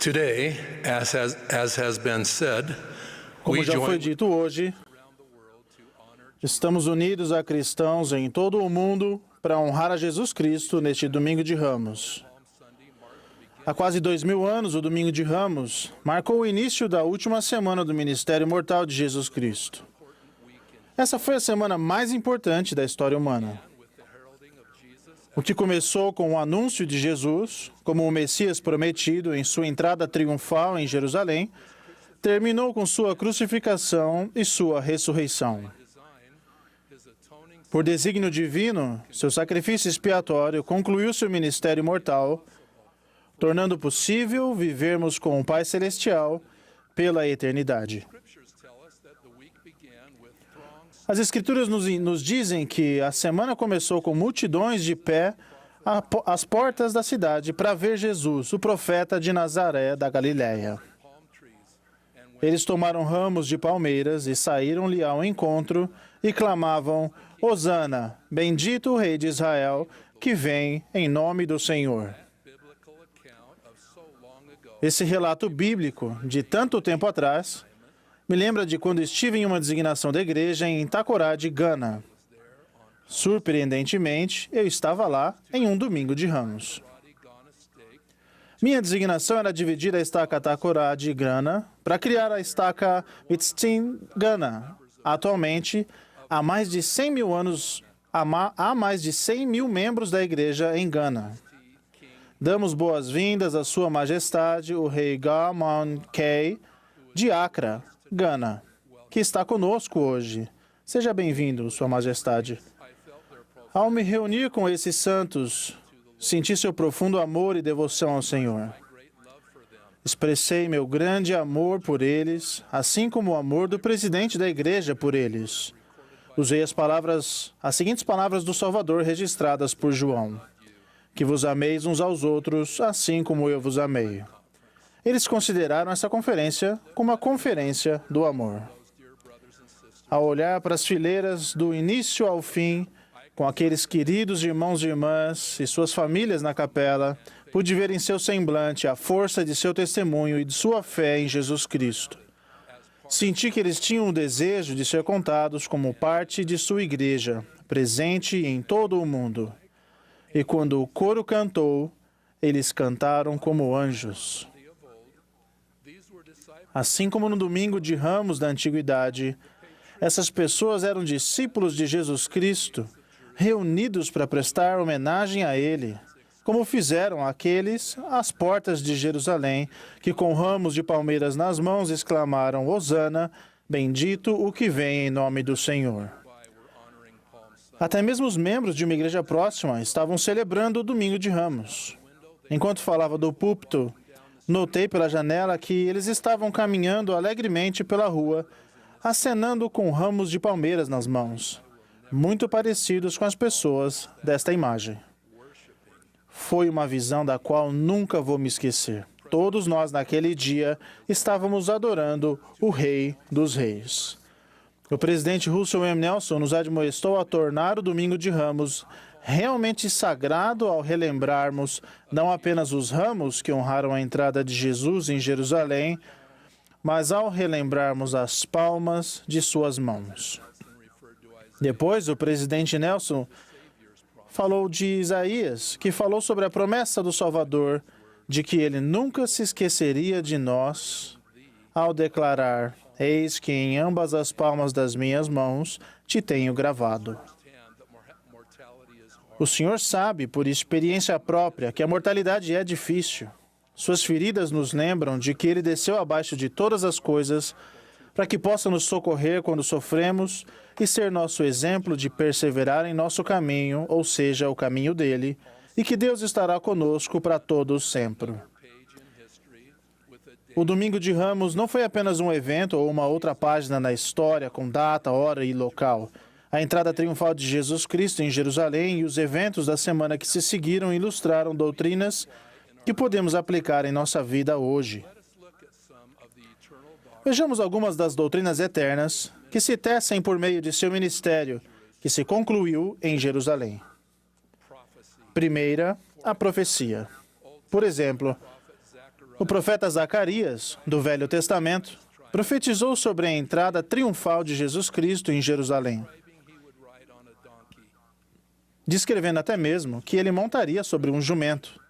Today, as has been said, Como we já foi join dito hoje, estamos unidos a cristãos em todo o mundo para honrar a Jesus Cristo neste Domingo de Ramos. Há quase 2000 anos, o Domingo de Ramos marcou o início da última semana do ministério mortal de Jesus Cristo. Essa foi a semana mais importante da história humana. O que começou com o anúncio de Jesus como o Messias prometido em sua entrada triunfal em Jerusalém, terminou com sua crucificação e sua ressurreição. Por desígnio divino, seu sacrifício expiatório concluiu seu ministério mortal, tornando possível vivermos com o Pai Celestial pela eternidade. As Escrituras nos dizem que a semana começou com multidões de pé às portas da cidade para ver Jesus, o profeta de Nazaré da Galiléia. Eles tomaram ramos de palmeiras e saíram-lhe ao encontro e clamavam: Hosana, bendito o Rei de Israel, que vem em nome do Senhor. Esse relato bíblico, de tanto tempo atrás, me lembra de quando estive em uma designação da igreja em Takoradi, Gana. Surpreendentemente, eu estava lá em um domingo de Ramos. Minha designação era dividir a estaca Takoradi, Gana, para criar a estaca Mitztin, Gana. Atualmente, há mais de 100 mil anos, há mais de 100 mil membros da igreja em Gana. Damos boas-vindas a Sua Majestade, o Rei Galman Kay, de Accra, Gana, que está conosco hoje. Seja bem-vindo, Sua Majestade. Ao me reunir com esses santos, senti seu profundo amor e devoção ao Senhor. Expressei meu grande amor por eles, assim como o amor do presidente da igreja por eles. Usei as seguintes palavras do Salvador registradas por João: que vos ameis uns aos outros, assim como eu vos amei. Eles consideraram essa conferência como a conferência do amor. Ao olhar para as fileiras do início ao fim, com aqueles queridos irmãos e irmãs e suas famílias na capela, pude ver em seu semblante a força de seu testemunho e de sua fé em Jesus Cristo. Senti que eles tinham o desejo de ser contados como parte de sua igreja, presente em todo o mundo. E quando o coro cantou, eles cantaram como anjos. Assim como no domingo de Ramos da Antiguidade, essas pessoas eram discípulos de Jesus Cristo, reunidos para prestar homenagem a Ele, como fizeram aqueles às portas de Jerusalém, que com ramos de palmeiras nas mãos exclamaram: Hosana, bendito o que vem em nome do Senhor. Até mesmo os membros de uma igreja próxima estavam celebrando o Domingo de Ramos. Enquanto falava do púlpito, notei pela janela que eles estavam caminhando alegremente pela rua, acenando com ramos de palmeiras nas mãos, muito parecidos com as pessoas desta imagem. Foi uma visão da qual nunca vou me esquecer. Todos nós, naquele dia, estávamos adorando o Rei dos Reis. O presidente Russell M. Nelson nos admoestou a tornar o Domingo de Ramos realmente sagrado ao relembrarmos não apenas os ramos que honraram a entrada de Jesus em Jerusalém, mas ao relembrarmos as palmas de suas mãos. Depois, o presidente Nelson falou de Isaías, que falou sobre a promessa do Salvador de que ele nunca se esqueceria de nós ao declarar: Eis que em ambas as palmas das minhas mãos te tenho gravado. O Senhor sabe, por experiência própria, que a mortalidade é difícil. Suas feridas nos lembram de que Ele desceu abaixo de todas as coisas para que possa nos socorrer quando sofremos e ser nosso exemplo de perseverar em nosso caminho, ou seja, o caminho dele, e que Deus estará conosco para todos sempre. O Domingo de Ramos não foi apenas um evento ou uma outra página na história com data, hora e local. A entrada triunfal de Jesus Cristo em Jerusalém e os eventos da semana que se seguiram ilustraram doutrinas que podemos aplicar em nossa vida hoje. Vejamos algumas das doutrinas eternas que se tecem por meio de seu ministério, que se concluiu em Jerusalém. Primeira, a profecia. Por exemplo, O profeta Zacarias, do Velho Testamento, profetizou sobre a entrada triunfal de Jesus Cristo em Jerusalém, descrevendo até mesmo que ele montaria sobre um jumento.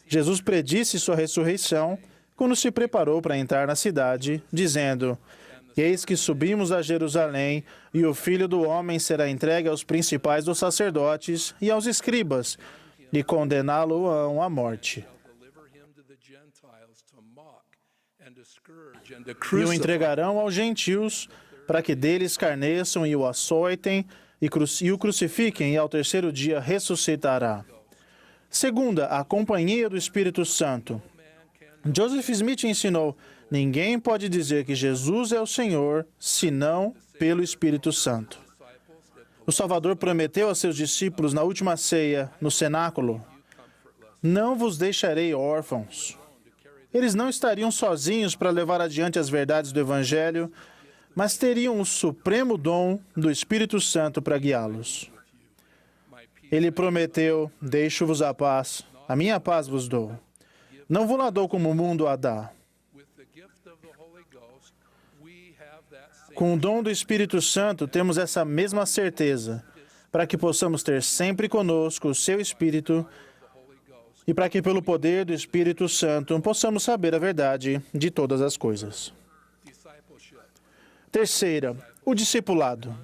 Jesus predisse sua ressurreição quando se preparou para entrar na cidade, dizendo: Eis que subimos a Jerusalém, e o Filho do Homem será entregue aos principais dos sacerdotes e aos escribas, e condená-lo-ão à morte. E o entregarão aos gentios, para que dele escarneçam e o açoitem, e o crucifiquem, e ao terceiro dia ressuscitará. Segunda, a companhia do Espírito Santo. Joseph Smith ensinou: ninguém pode dizer que Jesus é o Senhor, senão pelo Espírito Santo. O Salvador prometeu a seus discípulos na última ceia, no cenáculo: não vos deixarei órfãos. Eles não estariam sozinhos para levar adiante as verdades do Evangelho, mas teriam o supremo dom do Espírito Santo para guiá-los. Ele prometeu: deixo-vos a paz, a minha paz vos dou. Não vou lá dou como o mundo a dá. Com o dom do Espírito Santo, temos essa mesma certeza, para que possamos ter sempre conosco o seu Espírito e para que, pelo poder do Espírito Santo, possamos saber a verdade de todas as coisas. Terceira, o discipulado.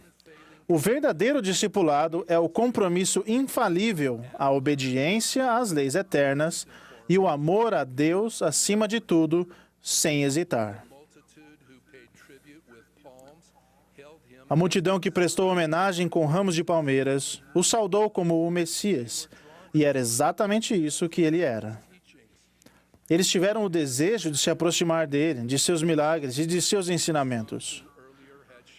O verdadeiro discipulado é o compromisso infalível à obediência às leis eternas e o amor a Deus acima de tudo, sem hesitar. A multidão que prestou homenagem com ramos de palmeiras o saudou como o Messias, e era exatamente isso que ele era. Eles tiveram o desejo de se aproximar dele, de seus milagres e de seus ensinamentos.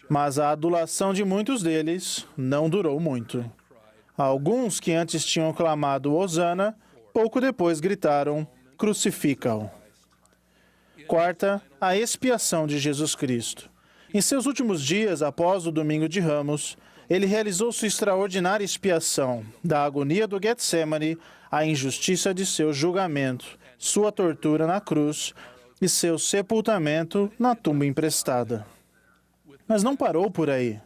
Mas a adulação de muitos deles não durou muito. Alguns que antes tinham clamado Hosana, pouco depois gritaram: crucifica-o. Quarta, a expiação de Jesus Cristo. Em seus últimos dias, após o Domingo de Ramos, ele realizou sua extraordinária expiação, da agonia do Getsemane à injustiça de seu julgamento, sua tortura na cruz e seu sepultamento na tumba emprestada. Mas não parou por aí.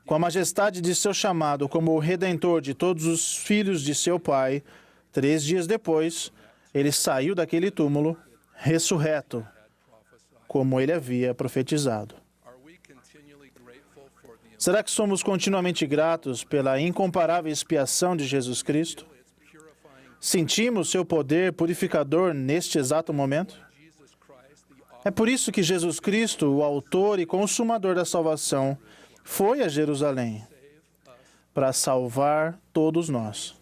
Com a majestade de seu chamado como o Redentor de todos os filhos de seu Pai, 3 dias depois, ele saiu daquele túmulo, ressurreto, como ele havia profetizado. Será que somos continuamente gratos pela incomparável expiação de Jesus Cristo? Sentimos seu poder purificador neste exato momento? É por isso que Jesus Cristo, o autor e consumador da salvação, foi a Jerusalém para salvar todos nós.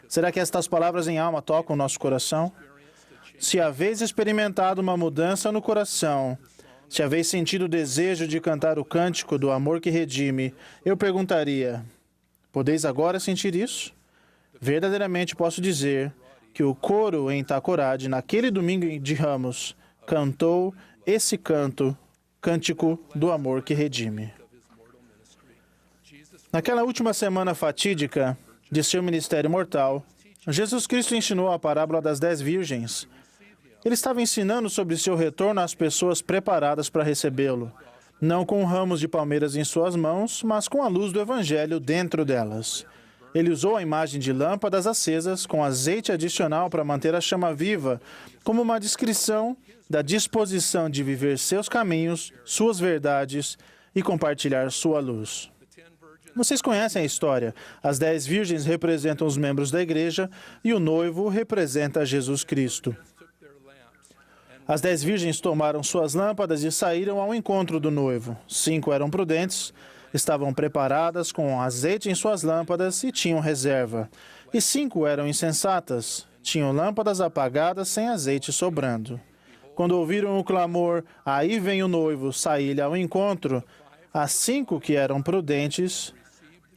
Será que estas palavras em alma tocam o nosso coração? Se haveis experimentado uma mudança no coração, se haveis sentido o desejo de cantar o cântico do amor que redime, eu perguntaria: podeis agora sentir isso? Verdadeiramente posso dizer que o coro em Takoradi, naquele domingo de Ramos, cantou esse cântico do amor que redime. Naquela última semana fatídica de seu ministério mortal, Jesus Cristo ensinou a parábola das 10 virgens. Ele estava ensinando sobre seu retorno às pessoas preparadas para recebê-lo, não com ramos de palmeiras em suas mãos, mas com a luz do Evangelho dentro delas. Ele usou a imagem de lâmpadas acesas com azeite adicional para manter a chama viva, como uma descrição da disposição de viver seus caminhos, suas verdades e compartilhar sua luz. Vocês conhecem a história. As 10 virgens representam os membros da igreja e o noivo representa Jesus Cristo. As 10 virgens tomaram suas lâmpadas e saíram ao encontro do noivo. 5 eram prudentes, estavam preparadas com azeite em suas lâmpadas e tinham reserva. E 5 eram insensatas, tinham lâmpadas apagadas sem azeite sobrando. Quando ouviram o clamor, aí vem o noivo, saí-lhe ao encontro, as 5 que eram prudentes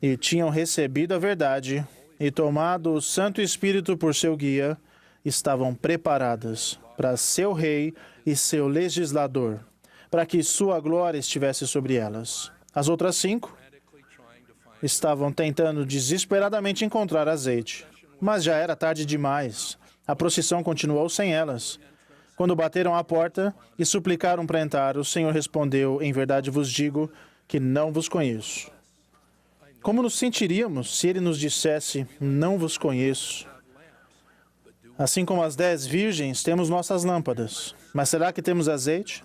e tinham recebido a verdade e tomado o Santo Espírito por seu guia, estavam preparadas para seu rei e seu legislador, para que sua glória estivesse sobre elas. As outras 5 estavam tentando desesperadamente encontrar azeite, mas já era tarde demais. A procissão continuou sem elas. Quando bateram à porta e suplicaram para entrar, o Senhor respondeu: em verdade vos digo que não vos conheço. Como nos sentiríamos se ele nos dissesse: não vos conheço? Assim como as 10 virgens, temos nossas lâmpadas. Mas será que temos azeite?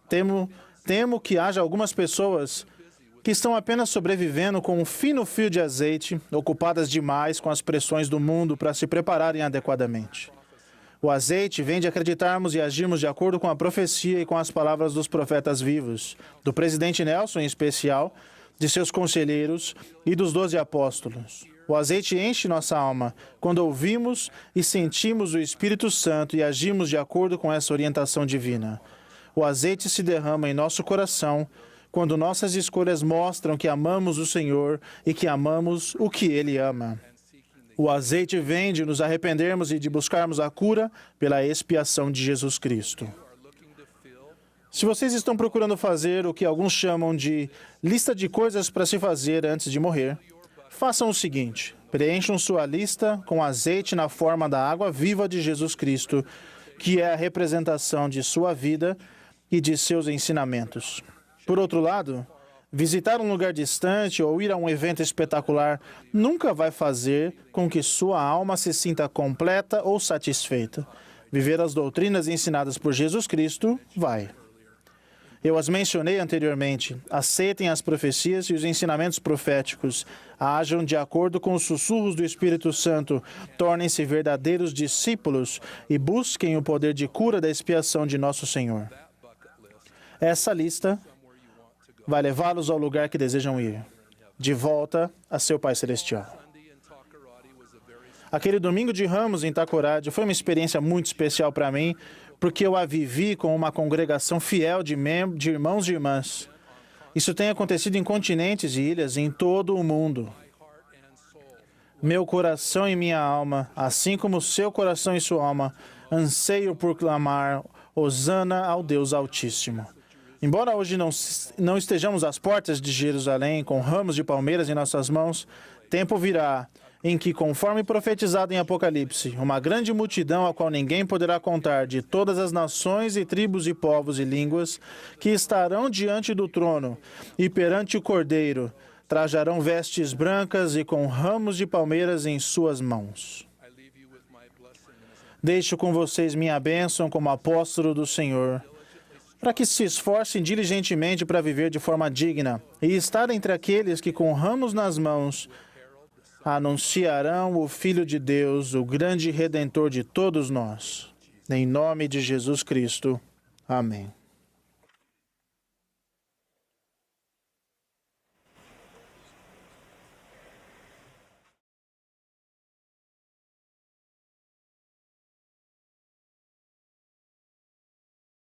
Temo que haja algumas pessoas que estão apenas sobrevivendo com um fino fio de azeite, ocupadas demais com as pressões do mundo para se prepararem adequadamente. O azeite vem de acreditarmos e agirmos de acordo com a profecia e com as palavras dos profetas vivos, do presidente Nelson em especial, de seus conselheiros e dos 12 apóstolos. O azeite enche nossa alma quando ouvimos e sentimos o Espírito Santo e agimos de acordo com essa orientação divina. O azeite se derrama em nosso coração quando nossas escolhas mostram que amamos o Senhor e que amamos o que Ele ama. O azeite vem de nos arrependermos e de buscarmos a cura pela expiação de Jesus Cristo. Se vocês estão procurando fazer o que alguns chamam de lista de coisas para se fazer antes de morrer, façam o seguinte: preencham sua lista com azeite na forma da água viva de Jesus Cristo, que é a representação de sua vida e de seus ensinamentos. Por outro lado, visitar um lugar distante ou ir a um evento espetacular nunca vai fazer com que sua alma se sinta completa ou satisfeita. Viver as doutrinas ensinadas por Jesus Cristo vai. Eu as mencionei anteriormente. Aceitem as profecias e os ensinamentos proféticos. Ajam de acordo com os sussurros do Espírito Santo. Tornem-se verdadeiros discípulos e busquem o poder de cura da expiação de nosso Senhor. Essa lista vai levá-los ao lugar que desejam ir, de volta a seu Pai Celestial. Aquele domingo de Ramos em Takoradi foi uma experiência muito especial para mim, porque eu a vivi com uma congregação fiel de irmãos e irmãs. Isso tem acontecido em continentes e ilhas em todo o mundo. Meu coração e minha alma, assim como seu coração e sua alma, anseiam por clamar Hosana ao Deus Altíssimo. Embora hoje não estejamos às portas de Jerusalém com ramos de palmeiras em nossas mãos, tempo virá em que, conforme profetizado em Apocalipse, uma grande multidão a qual ninguém poderá contar, de todas as nações e tribos e povos e línguas, que estarão diante do trono e perante o Cordeiro, trajarão vestes brancas e com ramos de palmeiras em suas mãos. Deixo com vocês minha bênção como apóstolo do Senhor, para que se esforcem diligentemente para viver de forma digna e estar entre aqueles que, com ramos nas mãos, anunciarão o Filho de Deus, o grande Redentor de todos nós. Em nome de Jesus Cristo. Amém.